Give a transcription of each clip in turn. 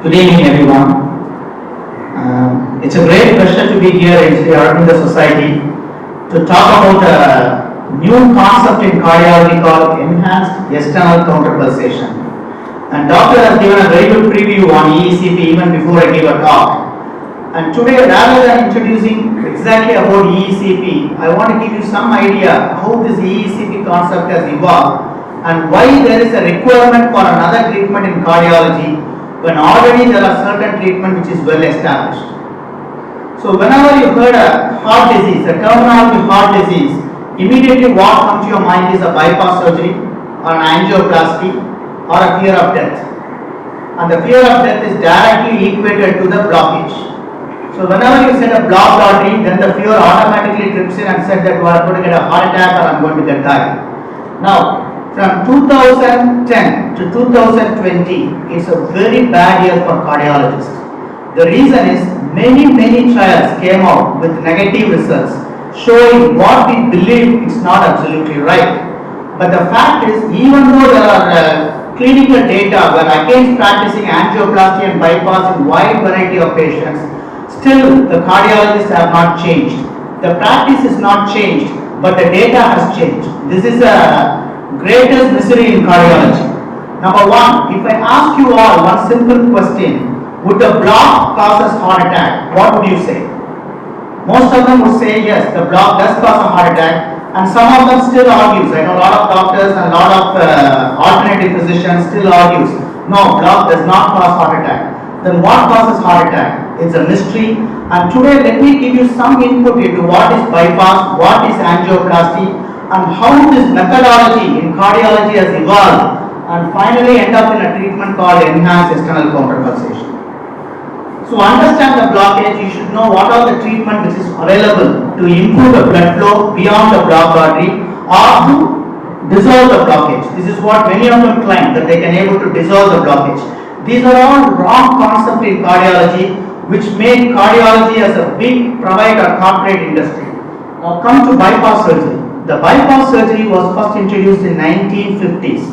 Good evening, everyone. It's a great pleasure to be here in Sri Aurobindo Society to talk about a new concept in cardiology called enhanced external counterpulsation. And doctor has given a very good preview on EECP even before I give a talk. And today, rather than introducing exactly about EECP, I want to give you some idea how this EECP concept has evolved and why there is a requirement for another treatment in cardiology when already there are certain treatment which is well established. So whenever you heard a heart disease, a terminology heart disease, immediately what comes to your mind is a bypass surgery or an angioplasty or a fear of death. And the fear of death is directly equated to the blockage. So whenever you said a blocked artery, then the fear automatically trips in and said that you are going to get a heart attack or I'm going to get died. Now, from 2010 to 2020, it's a very bad year for cardiologists. The reason is many trials came out with negative results showing what we believe is not absolutely right. But the fact is, even though there are clinical data where against practicing angioplasty and bypass in wide variety of patients, still the cardiologists have not changed. The practice is not changed, but the data has changed. This is a greatest misery in cardiology. Number one, if I ask you all one simple question, would the block cause heart attack? What would you say? Most of them would say yes, the block does cause a heart attack, and some of them still argues. I know a lot of doctors and a lot of alternative physicians still argues, no, block does not cause heart attack. Then what causes heart attack? It's a mystery. And today let me give you some input into what is bypass, what is angioplasty, and how this methodology in cardiology has evolved and finally end up in a treatment called enhanced external counterpulsation. So understand the blockage, you should know what are the treatment which is available to improve the blood flow beyond the blocked artery or to dissolve the blockage. This is what many of them claim, that they can able to dissolve the blockage. These are all wrong concepts in cardiology which make cardiology as a big private or corporate industry. Now come to bypass surgery. The bypass surgery was first introduced in 1950s.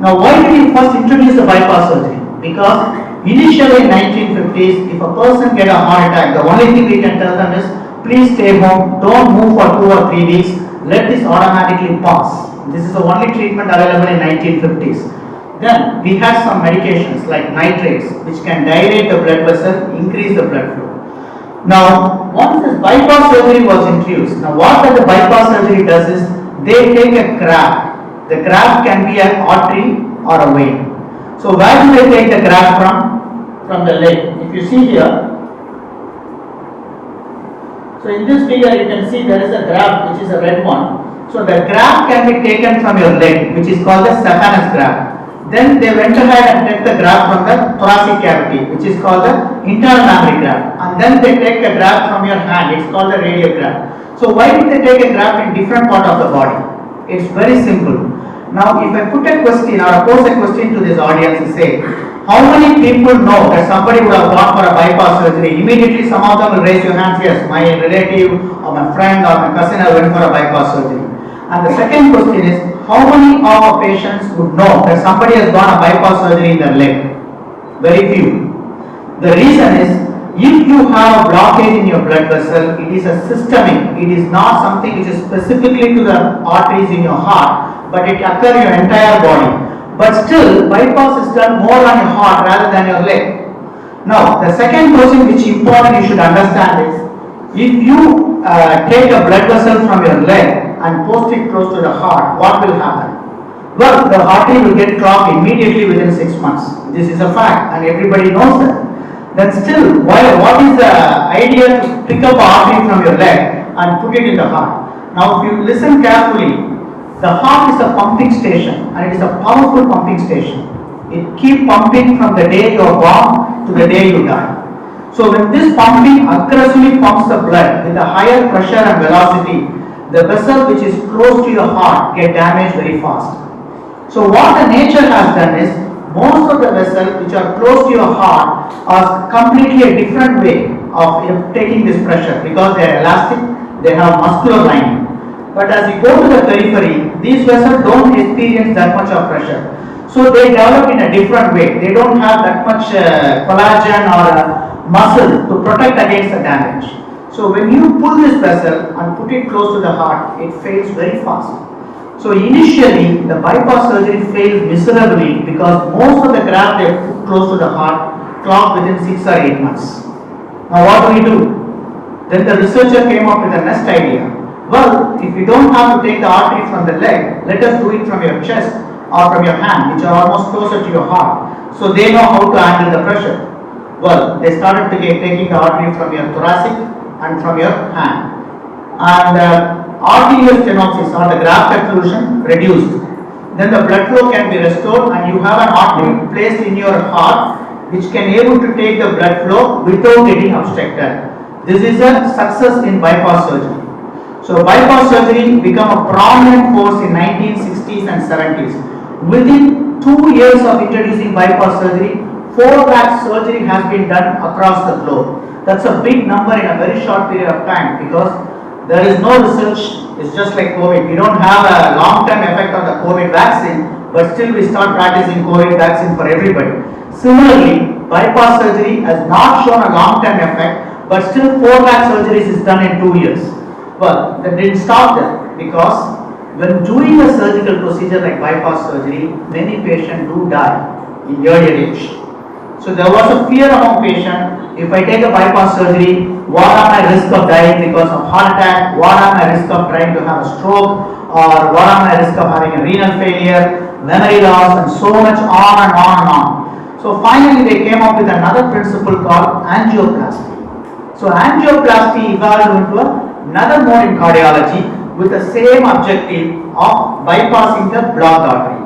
Now why did he first introduce the bypass surgery? Because initially in 1950s, if a person get a heart attack, the only thing we can tell them is, please stay home, don't move for 2 or 3 weeks, let this automatically pass. This is the only treatment available in 1950s. Then we had some medications like nitrates which can dilate the blood vessel, increase the blood flow. Now, once this bypass surgery was introduced, now what the bypass surgery does is, they take a graft. The graft can be an artery or a vein. So where do they take the graft from? From the leg. If you see here, so in this figure you can see there is a graft which is a red one. So the graft can be taken from your leg, which is called the saphenous graft. Then they went ahead and took the graft from the thoracic cavity, which is called the internal mammary graft. And then they take a graft from your hand, it's called the radial graft. So why did they take a graft in different part of the body? It's very simple. Now if I put a question or pose a question to this audience and say, how many people know that somebody would have gone for a bypass surgery? Immediately some of them will raise your hands, yes, my relative or my friend or my cousin have went for a bypass surgery. And the second question is, how many of our patients would know that somebody has gone a bypass surgery in their leg? Very few. The reason is, if you have a blockage in your blood vessel, it is a systemic. It is not something which is specifically to the arteries in your heart, but it occurs in your entire body. But still, bypass is done more on your heart rather than your leg. Now, the second question which is important you should understand is, if you take a blood vessel from your leg and post it close to the heart, what will happen? Well, the artery will get clogged immediately within 6 months. This is a fact and everybody knows that. Then still, what is the idea to pick up an artery from your leg and put it in the heart? Now if you listen carefully, the heart is a pumping station and it is a powerful pumping station. It keeps pumping from the day you are born to the day you die. So when this pumping aggressively pumps the blood with a higher pressure and velocity, the vessel which is close to your heart get damaged very fast. So what the nature has done is, most of the vessels which are close to your heart are completely a different way of taking this pressure because they are elastic, they have muscular lining. But as you go to the periphery, these vessels don't experience that much of pressure. So they develop in a different way. They don't have that much collagen or muscle to protect against the damage. So when you pull this vessel and put it close to the heart, it fails very fast. So initially, the bypass surgery failed miserably because most of the graft they put close to the heart clogged within 6 or 8 months. Now what do we do? Then the researcher came up with a next idea. Well, if you don't have to take the artery from the leg, let us do it from your chest or from your hand, which are almost closer to your heart. So they know how to handle the pressure. Well, they started taking the artery from your thoracic and from your hand. And arterial stenosis or the graft occlusion reduced. Then the blood flow can be restored and you have an artery placed in your heart which can able to take the blood flow without getting obstructed. This is a success in bypass surgery. So bypass surgery became a prominent force in 1960s and 70s. Within 2 years of introducing bypass surgery, 4 lakh surgery has been done across the globe. That's a big number in a very short period of time because there is no research. It's just like COVID. We don't have a long-term effect on the COVID vaccine, but still we start practicing COVID vaccine for everybody. Similarly, bypass surgery has not shown a long-term effect, but still 4 lakh surgeries is done in 2 years. Well, that didn't stop there because when doing a surgical procedure like bypass surgery, many patients do die in early age. So there was a fear among patients, if I take a bypass surgery, what are my risk of dying because of heart attack, what are my risk of trying to have a stroke, or what are my risk of having a renal failure, memory loss, and so much on and on and on. So finally they came up with another principle called angioplasty. So angioplasty evolved into another mode in cardiology with the same objective of bypassing the blocked artery.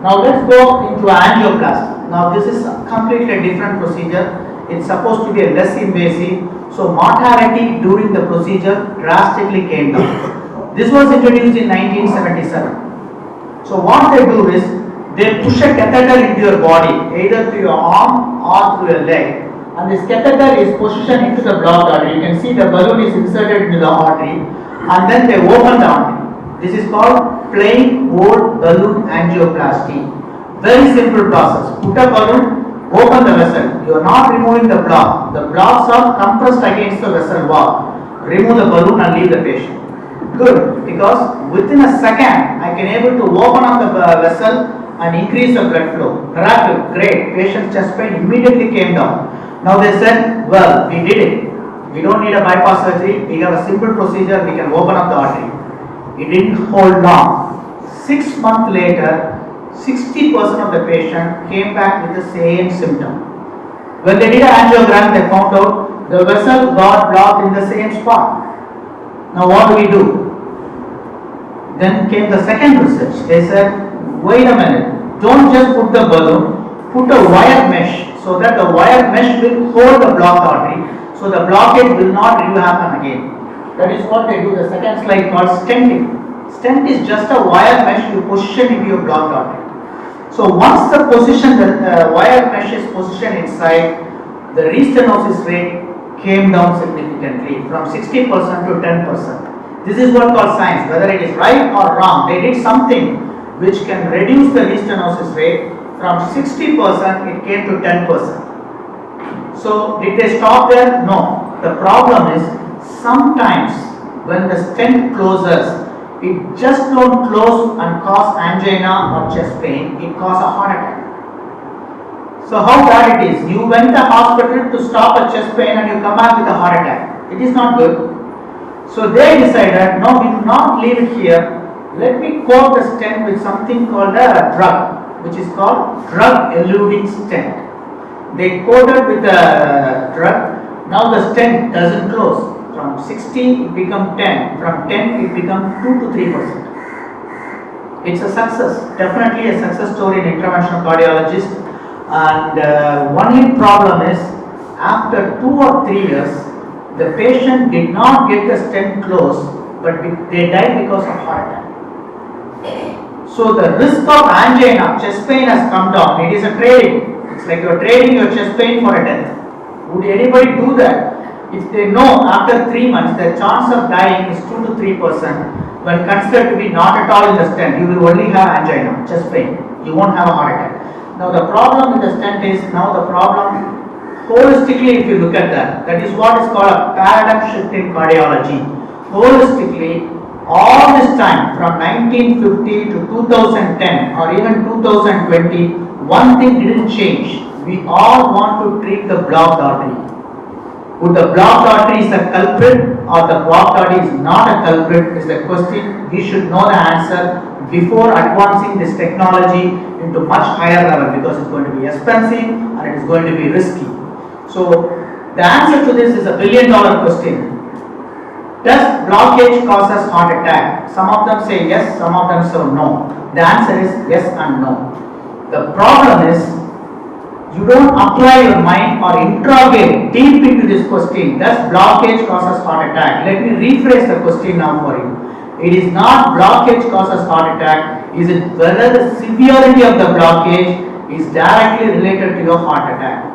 Now let's go into angioplasty. Now this is a completely different procedure. It's supposed to be a less invasive. So mortality during the procedure drastically came down. This was introduced in 1977. So what they do is they push a catheter into your body, either through your arm or through your leg. And this catheter is positioned into the blocked artery. You can see the balloon is inserted into the artery and then they open the artery. This is called plain old balloon angioplasty. Very simple process. Put a balloon, open the vessel. You are not removing the block. The blocks are compressed against the vessel wall. Remove the balloon and leave the patient. Good, because within a second I can able to open up the vessel and increase the blood flow. Miracle, great. Patient's chest pain immediately came down. Now they said, well, we did it. We don't need a bypass surgery. We have a simple procedure. We can open up the artery. It didn't hold long. 6 months later, 60% of the patient came back with the same symptom. When they did an angiogram, they found out the vessel got blocked in the same spot. Now what do we do? Then came the second research. They said, wait a minute, don't just put the balloon, put a wire mesh so that the wire mesh will hold the blocked artery so the blockage will not happen again. That is what they do. The second slide called stenting. Stent is just a wire mesh you position into your blocked artery. So once the wire mesh is positioned inside, the restenosis rate came down significantly from 60% to 10%. This is what called science. Whether it is right or wrong, they did something which can reduce the restenosis rate from 60%, it came to 10%. So did they stop there? No. The problem is sometimes when the stent closes, it just don't close and cause angina or chest pain, it causes a heart attack. So how bad it is? You went to hospital to stop a chest pain and you come back with a heart attack. It is not good. So they decided, no, we do not leave it here. Let me coat the stent with something called a drug, which is called drug-eluting stent. They coated with a drug. Now the stent doesn't close. From 60 it becomes 10. From 10 it becomes 2 to 3%. It's a success. Definitely a success story in interventional cardiologist. And only problem is after 2 or 3 years, the patient did not get the stent closed, but they died because of heart attack. So the risk of angina, chest pain has come down. It is a trading. It's like you are trading your chest pain for a death. Would anybody do that? If they know after 3 months the chance of dying is 2 to 3%, when considered to be not at all in the stent, you will only have angina, chest pain. you won't have a heart attack. Now the problem with the stent is, now the problem holistically, if you look at that, that is what is called a paradigm shift in cardiology. Holistically, all this time from 1950 to 2010 or even 2020, one thing didn't change. We all want to treat the blocked artery. Would the blocked artery is a culprit or the blocked artery is not a culprit is the question. We should know the answer before advancing this technology into much higher level, because it's going to be expensive and it is going to be risky. So the answer to this is a $1 billion question. Does blockage causes heart attack? Some of them say yes, some of them say no. The answer is yes and no. The problem is, you don't apply your mind or interrogate deep into this question. Does blockage causes heart attack? Let me rephrase the question now for you. It is not blockage causes heart attack. Is it whether the severity of the blockage is directly related to your heart attack?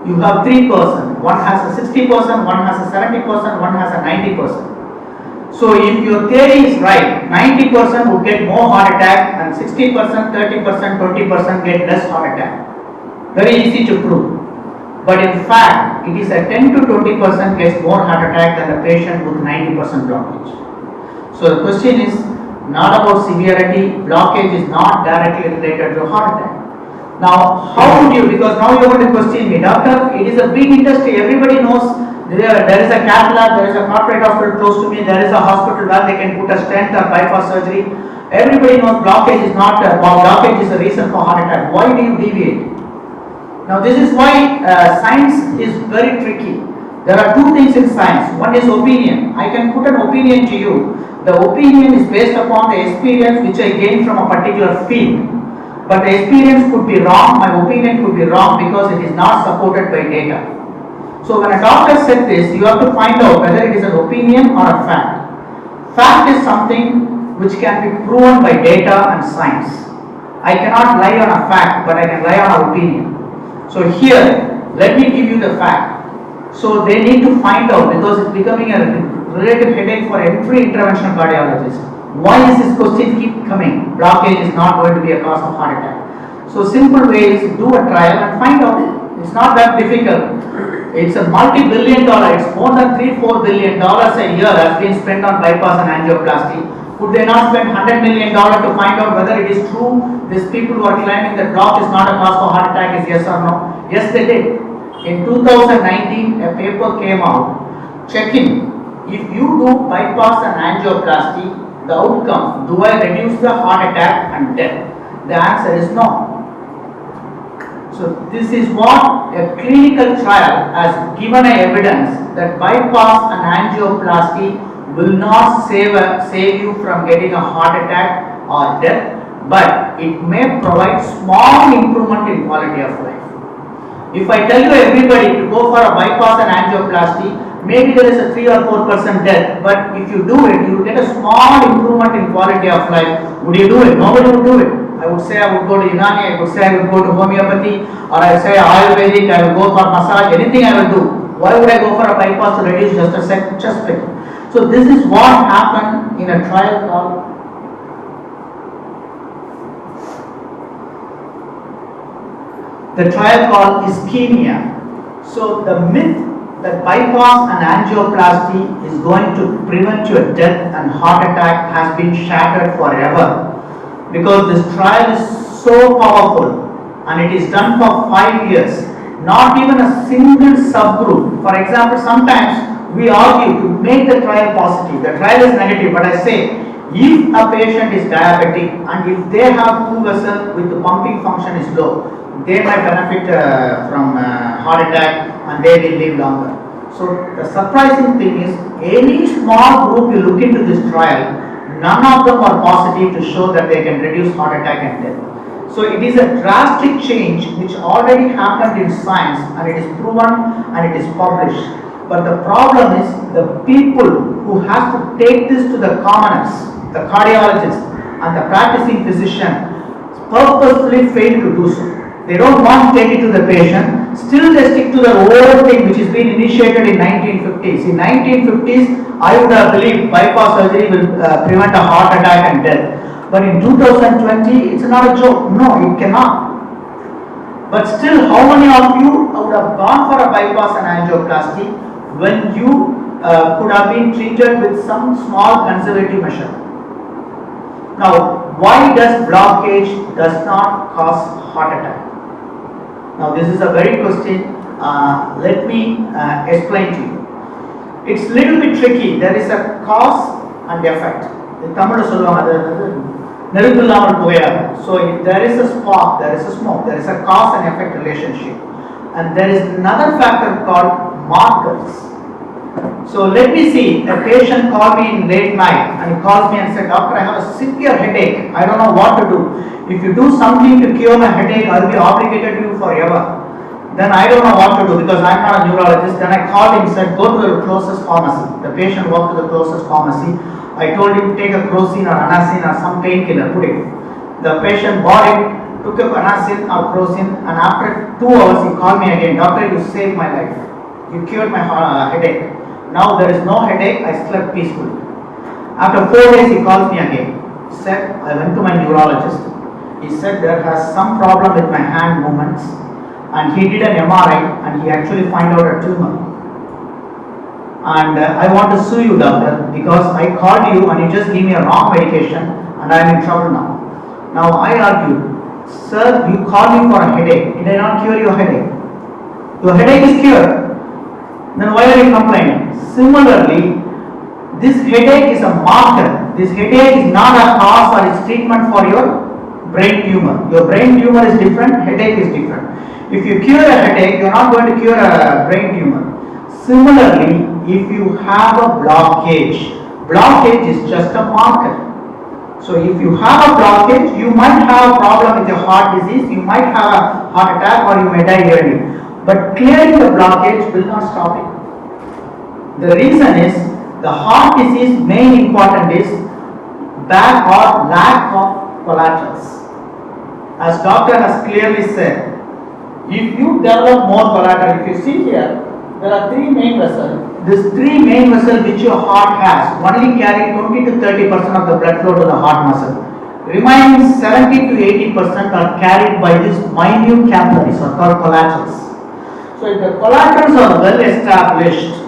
You have three persons. One has a 60%, one has a 70%, one has a 90%. So if your theory is right, 90% would get more heart attack and 60%, 30%, 20% get less heart attack. Very easy to prove. But in fact, it is a 10 to 20% gets more heart attack than a patient with 90% blockage. So the question is not about severity. Blockage is not directly related to heart attack. Now, how would you, because now you are going to question me, doctor, it is a big industry, everybody knows there is a cath lab, there is a corporate hospital close to me, there is a hospital where they can put a stent or bypass surgery. Everybody knows blockage is not, blockage is a reason for heart attack. Why do you deviate? Now, this is why science is very tricky. There are two things in science. One is opinion. I can put an opinion to you. The opinion is based upon the experience which I gained from a particular field. But the experience could be wrong, my opinion could be wrong because it is not supported by data. So when a doctor said this, you have to find out whether it is an opinion or a fact. Fact is something which can be proven by data and science. I cannot lie on a fact, but I can lie on an opinion. So here, let me give you the fact. So they need to find out, because it's becoming a relative headache for every interventional cardiologist. Why is this question keep coming? Blockage is not going to be a cause of heart attack. So simple way is do a trial and find out. It's not that difficult. It's a multi-billion dollar, it's more than $3-4 billion a year has been spent on bypass and angioplasty. Could they not spend $100 million to find out whether it is true? These people who are claiming that block is not a cause for heart attack is yes or no? Yes, they did. In 2019, a paper came out checking if you do bypass and angioplasty, the outcome, do I reduce the heart attack and death? The answer is no. So this is what a clinical trial has given a evidence that bypass and angioplasty will not save you from getting a heart attack or death, but it may provide small improvement in quality of life. If I tell you everybody to go for a bypass and angioplasty, maybe there is a 3 or 4% death, but if you do it, you will get a small improvement in quality of life. Would you do it? Nobody would do it. I would say I would go to Unani, I would say I would go to homeopathy, or I would say Ayurvedic, I will go for massage, anything I will do. Why would I go for a bypass to reduce just a chest pain? So this is what happened in a trial called ischemia. So the myth that bypass and angioplasty is going to prevent your death and heart attack has been shattered forever, because this trial is so powerful and it is done for 5 years. Not even a single subgroup. For example, sometimes we argue to make the trial positive. The trial is negative, but I say if a patient is diabetic and if they have 2 vessels with the pumping function is low, they might benefit from heart attack and they will live longer. So the surprising thing is, any small group you look into this trial, none of them are positive to show that they can reduce heart attack and death. So it is a drastic change which already happened in science and it is proven and it is published. But the problem is the people who have to take this to the commoners, the cardiologist and the practicing physician purposefully fail to do so. They don't want to take it to the patient. Still they stick to the old thing which has been initiated in 1950s. In 1950s, I would have believed bypass surgery will prevent a heart attack and death. But in 2020, it's not a joke. No, it cannot. But still, how many of you would have gone for a bypass and angioplasty when you could have been treated with some small conservative measure? Now, why does blockage does not cause heart attack? Now, this is a very question. Let me explain to you. It's little bit tricky. There is a cause and effect. In Tamil so if there is a spark, there is a smoke, there is a cause and effect relationship. And there is another factor called markers. So let me see, a patient called me in late night and he calls me and said, "Doctor, I have a severe headache. I don't know what to do. If you do something to cure my headache, I will be obligated to you forever." Then I don't know what to do because I'm not a neurologist. Then I called him and said, "Go to the closest pharmacy." The patient walked to the closest pharmacy. I told him, "Take a crocin or anacin or some painkiller, put it." The patient bought it, took up anacin or crocin, and after 2 hours he called me again, "Doctor, you saved my life. You cured my headache. Now there is no headache, I slept peacefully." After 4 days he calls me again. He said, "I went to my neurologist. He said there has some problem with my hand movements, and he did an MRI and he actually found out a tumor. And I want to sue you, doctor, because I called you and you just gave me a wrong medication and I am in trouble now." Now I argue, "Sir, you called me for a headache. Did I not cure your headache? Your headache is cured. Then why are you complaining?" Similarly, this headache is a marker. This headache is not a cause or its treatment for your brain tumor. Your brain tumor is different, headache is different. If you cure a headache, you are not going to cure a brain tumor. Similarly, if you have a blockage, blockage is just a marker. So if you have a blockage, you might have a problem with your heart disease, you might have a heart attack or you may die early. But clearing the blockage will not stop it. The reason is the heart disease main important is bad or lack of collaterals. As doctor has clearly said, if you develop more collateral, if you see here, there are 3 main vessels. These 3 main vessels which your heart has only carry 20 to 30% of the blood flow to the heart muscle. Remaining 70 to 80% are carried by these minute capillaries or called collaterals. So if the collaterals are well established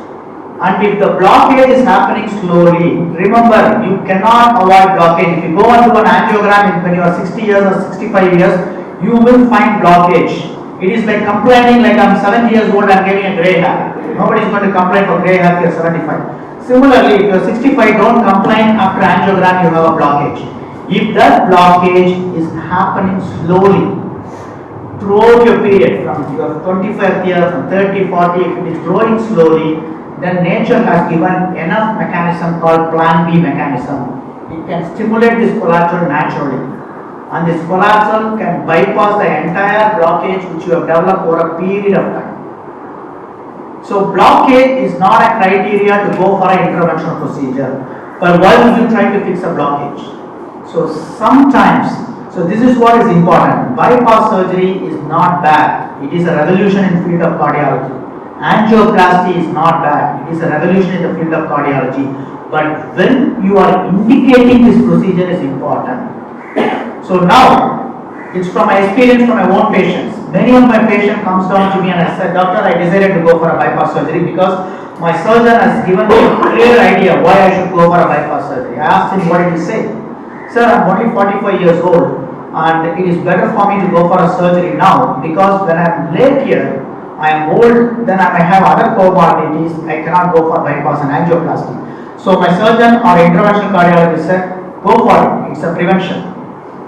and if the blockage is happening slowly, remember you cannot avoid blockage. If you go and do an angiogram when you are 60 years or 65 years, you will find blockage. It is like complaining like I'm 70 years old and getting a grey hair. Nobody is going to complain for grey hair if you are 75. Similarly, if you are 65, don't complain after angiogram you have a blockage. If that blockage is happening slowly throughout your period from your 25th year, from 30, 40, if it is growing slowly, then nature has given enough mechanism called plan B mechanism. It can stimulate this collateral naturally. And this collateral can bypass the entire blockage which you have developed over a period of time. So blockage is not a criteria to go for an interventional procedure. But why would you try to fix a blockage? So sometimes, so this is what is important. Bypass surgery is not bad. It is a revolution in the field of cardiology. Angioplasty is not bad. It is a revolution in the field of cardiology. But when you are indicating this procedure is important. So now, it's from my experience from my own patients. Many of my patients comes down to me and I said, "Doctor, I decided to go for a bypass surgery because my surgeon has given me a clear idea why I should go for a bypass surgery." I asked him, "What did he say?" "Sir, I'm only 45 years old and it is better for me to go for a surgery now because when I'm late here, I am old, then I may have other comorbidities, I cannot go for bypass and angioplasty." So my surgeon or interventional cardiologist said, "Go for it, it's a prevention."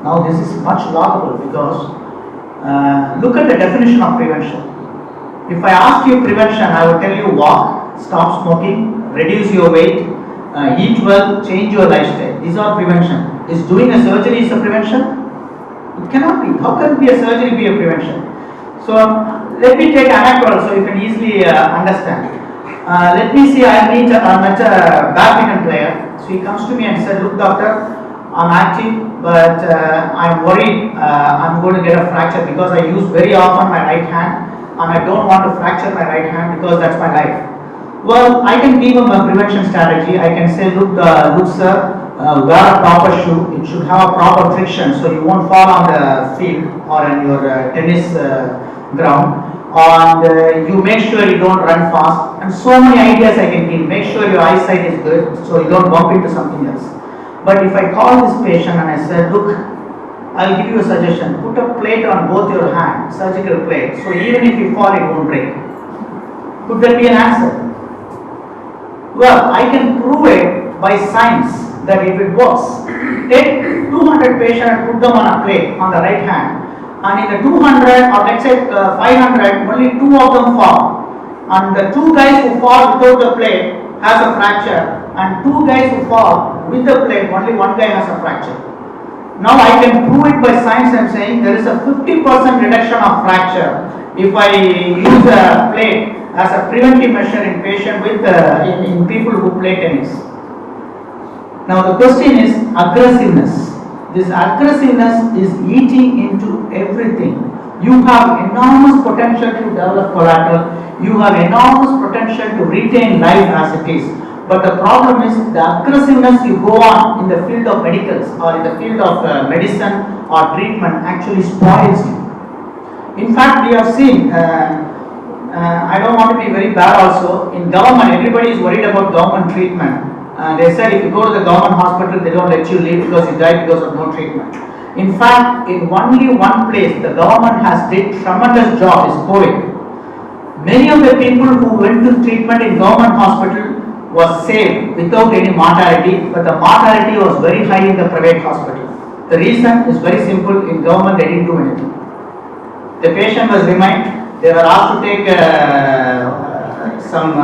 Now this is much laudable because look at the definition of prevention. If I ask you prevention, I will tell you walk, stop smoking, reduce your weight, eat well, change your lifestyle. These are prevention. Is doing a surgery is a prevention? It cannot be. How can a surgery be a prevention? So let me take an anecdote so you can easily understand. Let me see, I met a badminton player. So he comes to me and said, "Look, doctor, I'm active, but I'm worried I'm going to get a fracture because I use very often my right hand and I don't want to fracture my right hand because that's my life." Well, I can give him a prevention strategy. I can say, look sir, wear a proper shoe. It should have a proper friction, so you won't fall on the field or on your tennis ground. And you make sure you don't run fast. And so many ideas I can give. Make sure your eyesight is good, so you don't bump into something else. But if I call this patient and I said, look, I'll give you a suggestion. Put a plate on both your hands, surgical plate. So even if you fall, it won't break. Could that be an answer? Well, I can prove it by science that if it works. Take 200 patients and put them on a plate on the right hand. And in the 200 or let's say 500, only 2 of them fall. And the 2 guys who fall without the plate has a fracture. And 2 guys who fall with the plate, only 1 guy has a fracture. Now I can prove it by science. I am saying there is a 50% reduction of fracture if I use a plate as a preventive measure in patient with in people who play tennis. Now the question is aggressiveness. This aggressiveness is eating into everything. You have enormous potential to develop collateral. You have enormous potential to retain life as it is. But the problem is the aggressiveness you go on in the field of medicals or in the field of medicine or treatment actually spoils you. In fact, we have seen, I don't want to be very bad also, in government, everybody is worried about government treatment. They said if you go to the government hospital, they don't let you leave because you died because of no treatment. In fact, in only one place, the government has did tremendous job is COVID. Many of the people who went to treatment in government hospital was saved without any mortality, but the mortality was very high in the private hospital. The reason is very simple. In government, they didn't do anything. The patient was remained. They were asked to take some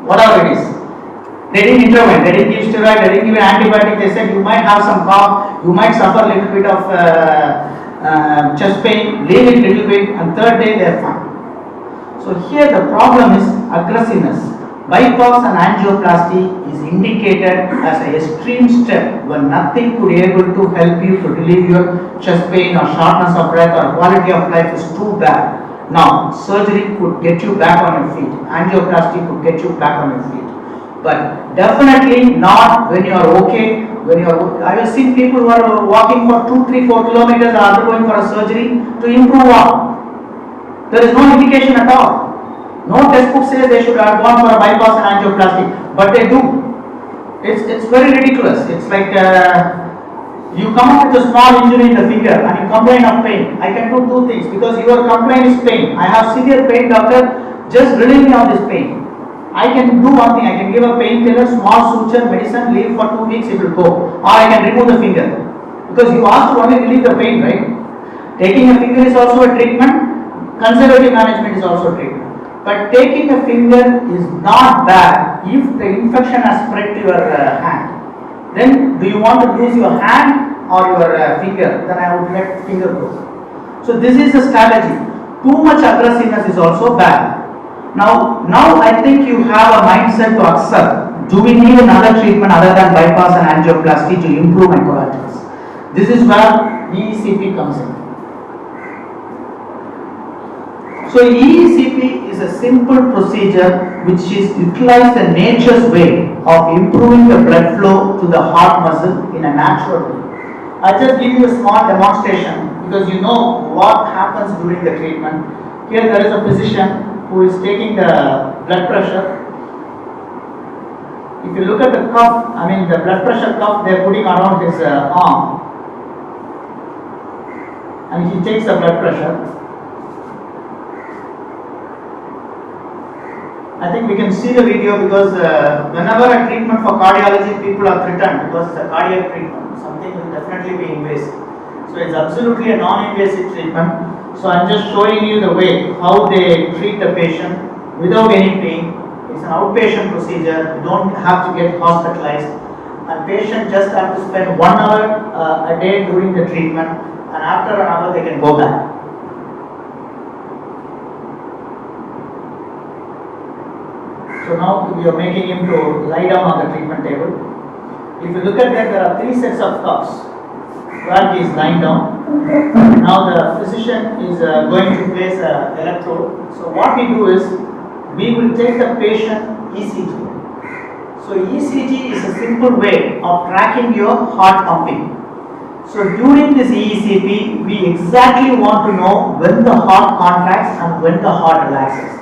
whatever it is. They didn't intervene. They didn't give steroid. They didn't give an antibiotic. They said you might have some cough. You might suffer a little bit of chest pain. Leave it a little bit, and 3rd day they are fine. So here the problem is aggressiveness. Bypass and angioplasty is indicated as an extreme step when nothing could be able to help you to relieve your chest pain or shortness of breath or quality of life is too bad. Now, surgery could get you back on your feet. Angioplasty could get you back on your feet. But definitely not when you are okay. I have seen people who are walking for 2, 3, 4 kilometers are undergoing for a surgery to improve what? There is no indication at all. No textbook says they should have gone for a bypass and angioplasty, but they do. It's very ridiculous. It's like you come up with a small injury in the finger and you complain of pain. I can do 2 things because your complaint is pain. I have severe pain, doctor. Just relieve me of this pain. I can do one thing. I can give a painkiller, small suture, medicine, leave for 2 weeks, it will go. Or I can remove the finger. Because you asked to only relieve the pain, right? Taking a finger is also a treatment. Conservative management is also a treatment. But taking a finger is not bad if the infection has spread to your hand. Then do you want to lose your hand or your finger? Then I would let finger go. So this is a strategy. Too much aggressiveness is also bad. Now I think you have a mindset to accept. Do we need another treatment other than bypass and angioplasty to improve my collaterals? This is where EECP comes in. So EECP is a simple procedure which is utilized the nature's way of improving the blood flow to the heart muscle in a natural way. I'll just give you a small demonstration because you know what happens during the treatment. Here there is a physician who is taking the blood pressure. If you look at the cuff, the blood pressure cuff they are putting around his arm, and he takes the blood pressure. I think we can see the video because whenever a treatment for cardiology, people are threatened because it's a cardiac treatment. Something will definitely be invasive. So it's absolutely a non-invasive treatment. So I'm just showing you the way how they treat the patient without any pain. It's an outpatient procedure. You don't have to get hospitalized. And patient just have to spend 1 hour a day during the treatment, and after an hour they can go back. So now we are making him to lie down on the treatment table. If you look at that, there are 3 sets of cuffs where he is lying down. Now the physician is going to place an electrode. So what we do is, we will take the patient ECG. So ECG is a simple way of tracking your heart pumping. So during this EECP, we exactly want to know when the heart contracts and when the heart relaxes.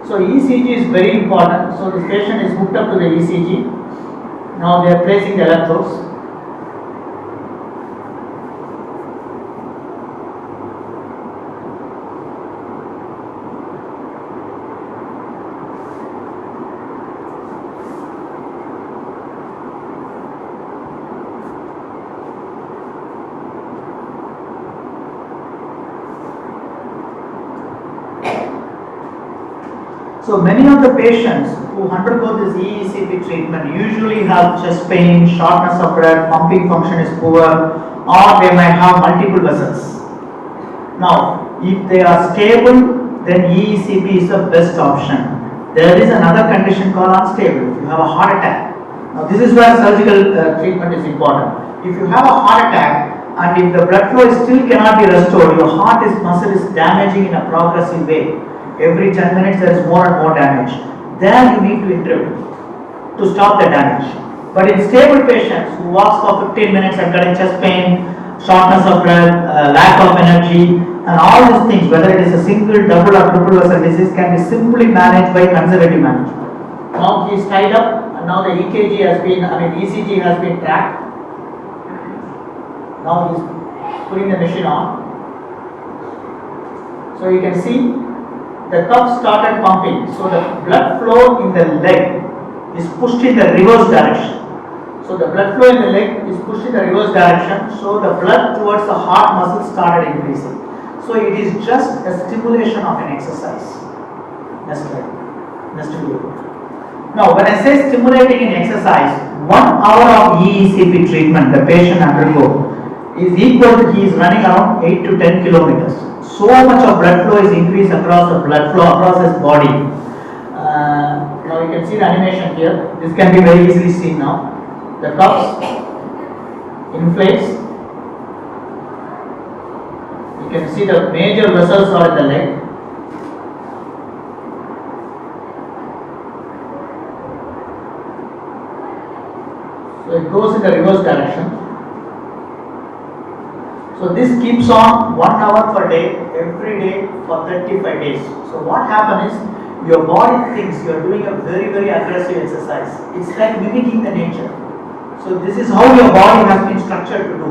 So ECG is very important. So this patient is hooked up to the ECG. Now they are placing the electrodes. So many of the patients who undergo this EECP treatment usually have chest pain, shortness of breath, pumping function is poor, or they might have multiple vessels. Now, if they are stable, then EECP is the best option. There is another condition called unstable. If you have a heart attack, now this is where surgical treatment is important. If you have a heart attack and if the blood flow still cannot be restored, your heart muscle is damaging in a progressive way. Every 10 minutes there is more and more damage. Then you need to intervene to stop the damage. But in stable patients who walks for 15 minutes and getting chest pain, shortness of breath, lack of energy, and all these things, whether it is a single, double or triple vessel disease, can be simply managed by conservative management. Now he is tied up and now the ECG has been tracked. Now he is putting the machine on. So you can see the cuff started pumping, so the blood flow in the leg is pushed in the reverse direction. So the blood flow in the leg is pushed in the reverse direction, so the blood towards the heart muscle started increasing. So it is just a stimulation of an exercise. Next slide. Next video. Now when I say stimulating an exercise, 1 hour of EECP treatment the patient undergo is equal to he is running around 8 to 10 kilometers. So much of blood flow is increased across his body. Now you can see the animation here. This can be very easily seen now. The cuffs inflates. You can see the major vessels are in the leg. So it goes in the reverse direction. So this keeps on 1 hour per day, every day for 35 days. So what happens is your body thinks you are doing a very, very aggressive exercise. It's like mimicking the nature. So this is how your body has been structured to do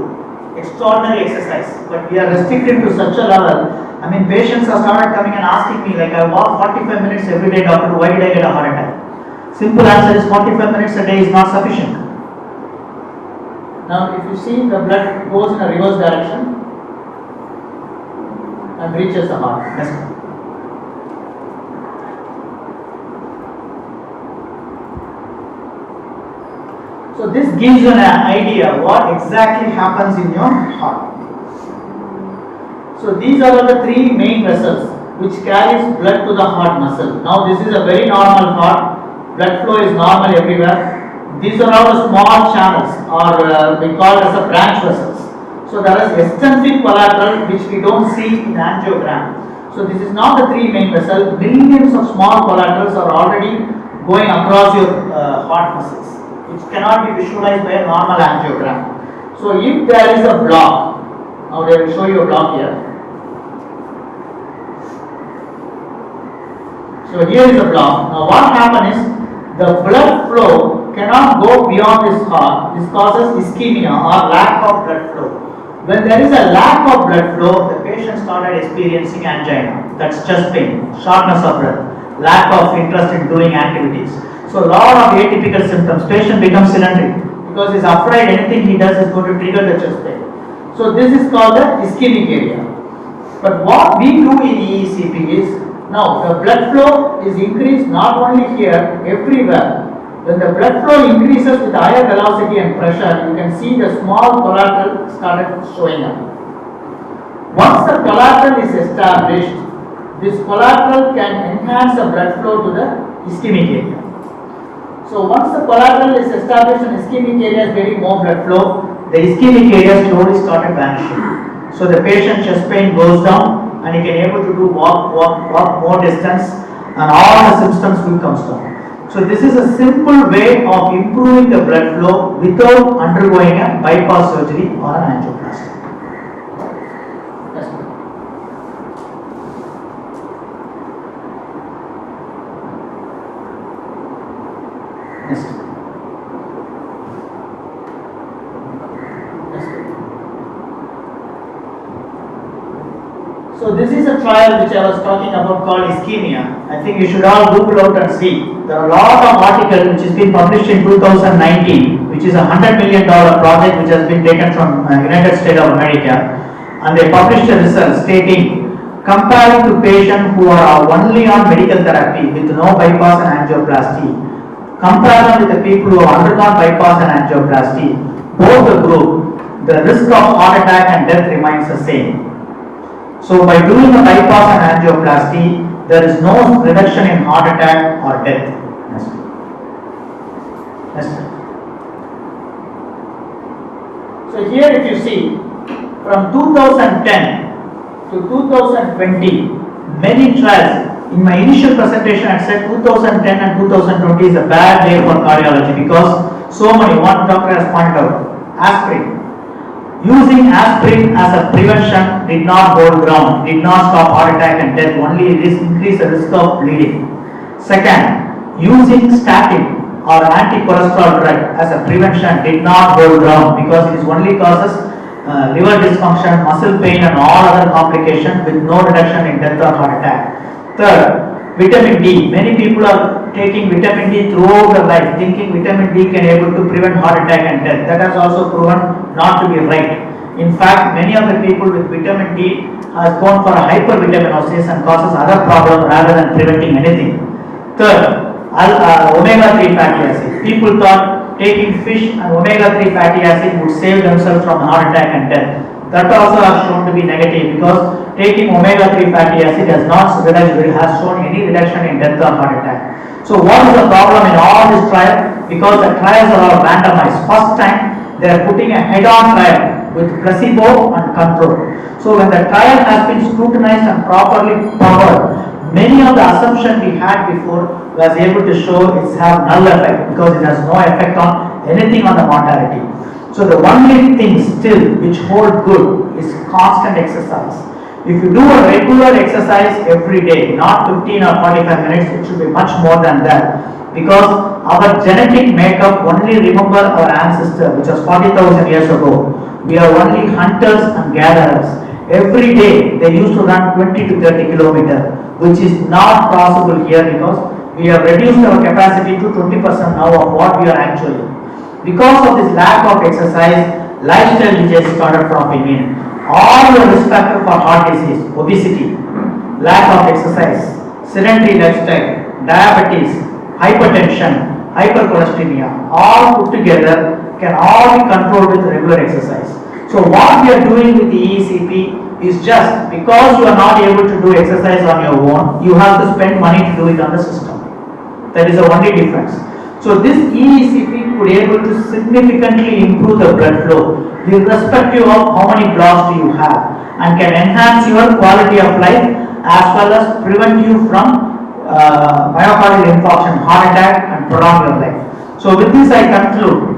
extraordinary exercise. But we are restricted to such a level. I mean, patients have started coming and asking me, like, I walk 45 minutes every day, doctor, why did I get a heart attack? Simple answer is 45 minutes a day is not sufficient. Now if you see, the blood goes in a reverse direction and reaches the heart. Next one. So this gives you an idea what exactly happens in your heart. So these are the 3 main vessels which carries blood to the heart muscle. Now this is a very normal heart. Blood flow is normal everywhere. These are all the small channels, or we call it as a branch vessels. So there is extensive collateral which we don't see in angiogram. So this is not the 3 main vessels. Millions of small collaterals are already going across your heart muscles, which cannot be visualized by a normal angiogram. So if there is a block, now they will show you a block here. So here is a block. Now what happens is the blood flow cannot go beyond this heart. This causes ischemia or lack of blood flow. When there is a lack of blood flow, the patient started experiencing angina. That's chest pain, shortness of breath, lack of interest in doing activities. So a lot of atypical symptoms. Patient becomes sedentary because he's afraid anything he does is going to trigger the chest pain. So this is called the ischemic area. But what we do in EECP is, now the blood flow is increased not only here, everywhere. When the blood flow increases with higher velocity and pressure, you can see the small collateral started showing up. Once the collateral is established, this collateral can enhance the blood flow to the ischemic area. So once the collateral is established and ischemic area is getting more blood flow, the ischemic area slowly started vanishing. So the patient chest pain goes down and he can able to do walk more distance, and all the symptoms will come down. So So this is a simple way of improving the blood flow without undergoing a bypass surgery or an angioplasty. Next. So this is a trial which I was talking about called ischemia. I think you should all Google out and see. There are a lot of articles which has been published in 2019, which is a $100 million project which has been taken from United States of America, and they published a result stating comparing to patients who are only on medical therapy with no bypass and angioplasty, compare them with the people who have undergone bypass and angioplasty, both the group, the risk of heart attack and death remains the same. So by doing a bypass and angioplasty, there is no reduction in heart attack or death. Yes. So here if you see, from 2010 to 2020, many trials. In my initial presentation I said 2010 and 2020 is a bad year for cardiology because so many, one doctor has pointed out, aspirin. Using aspirin as a prevention did not hold ground, did not stop heart attack and death, only increase the risk of bleeding. Second, using statin or anti-cholesterol drug as a prevention did not hold ground because it is only causes liver dysfunction, muscle pain and all other complications with no reduction in death or heart attack. Third, vitamin D. Many people are taking vitamin D throughout their life thinking vitamin D can able to prevent heart attack and death. That has also proven not to be right. In fact, many of the people with vitamin D has gone for a hypervitaminosis and causes other problems rather than preventing anything. Third, omega-3 fatty acid. People thought taking fish and omega-3 fatty acid would save themselves from heart attack and death. That also has shown to be negative because taking omega-3 fatty acid has shown any reduction in death or heart attack. So what is the problem in all this trial? Because the trials are all randomized. First time they are putting a head-on trial with placebo and control. So when the trial has been scrutinized and properly powered, many of the assumptions we had before was able to show it have null effect because it has no effect on anything on the mortality. So the only thing still which hold good is constant exercise. If you do a regular exercise every day, not 15 or 45 minutes, it should be much more than that. Because our genetic makeup only remember our ancestor, which was 40,000 years ago. We are only hunters and gatherers. Every day they used to run 20 to 30 kilometers, which is not possible here because we have reduced our capacity to 20% now of what we are actually. Because of this lack of exercise, lifestyle diseases started cropping in. All the risk factors for heart disease, obesity, lack of exercise, sedentary lifestyle, diabetes, hypertension, hypercholesteremia, all put together can all be controlled with regular exercise. So what we are doing with the EECP is just because you are not able to do exercise on your own, you have to spend money to do it on the system. That is the only difference. So this EECP could able to significantly improve the blood flow irrespective of how many blocks do you have and can enhance your quality of life as well as prevent you from myocardial infarction, heart attack and prolong your life. So with this I conclude.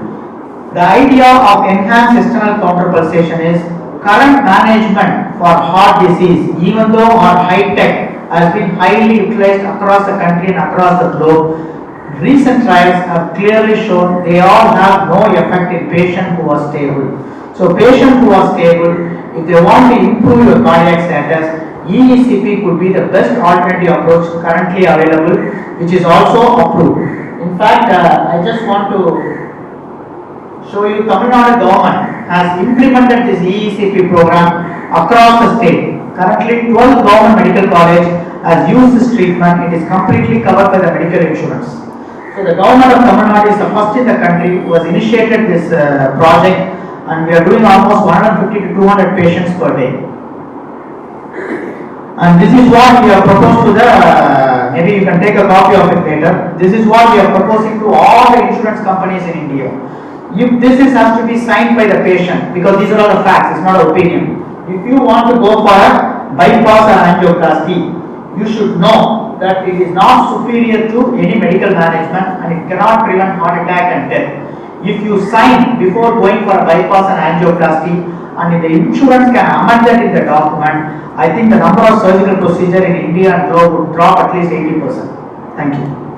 The idea of enhanced external counterpulsation is current management for heart disease, even though our high tech has been highly utilized across the country and across the globe. Recent trials have clearly shown they all have no effect in patients who are stable. So patients who are stable, if they want to improve your cardiac status, EECP could be the best alternative approach currently available, which is also approved. In fact, I just want to show you Tamil Nadu government has implemented this EECP program across the state. Currently 12 government medical college has used this treatment. It is completely covered by the medical insurance. So the government of Tamil Nadu is the first in the country who has initiated this project, and we are doing almost 150 to 200 patients per day. And this is what we have proposed to the, maybe you can take a copy of it later. This is what we are proposing to all the insurance companies in India. If this has to be signed by the patient, because these are all the facts, it's not opinion. If you want to go for a bypass or angioplasty, you should know that it is not superior to any medical management and it cannot prevent heart attack and death. If you sign before going for a bypass and angioplasty and if the insurance can amend that in the document, I think the number of surgical procedures in India and globe would drop at least 80%. Thank you.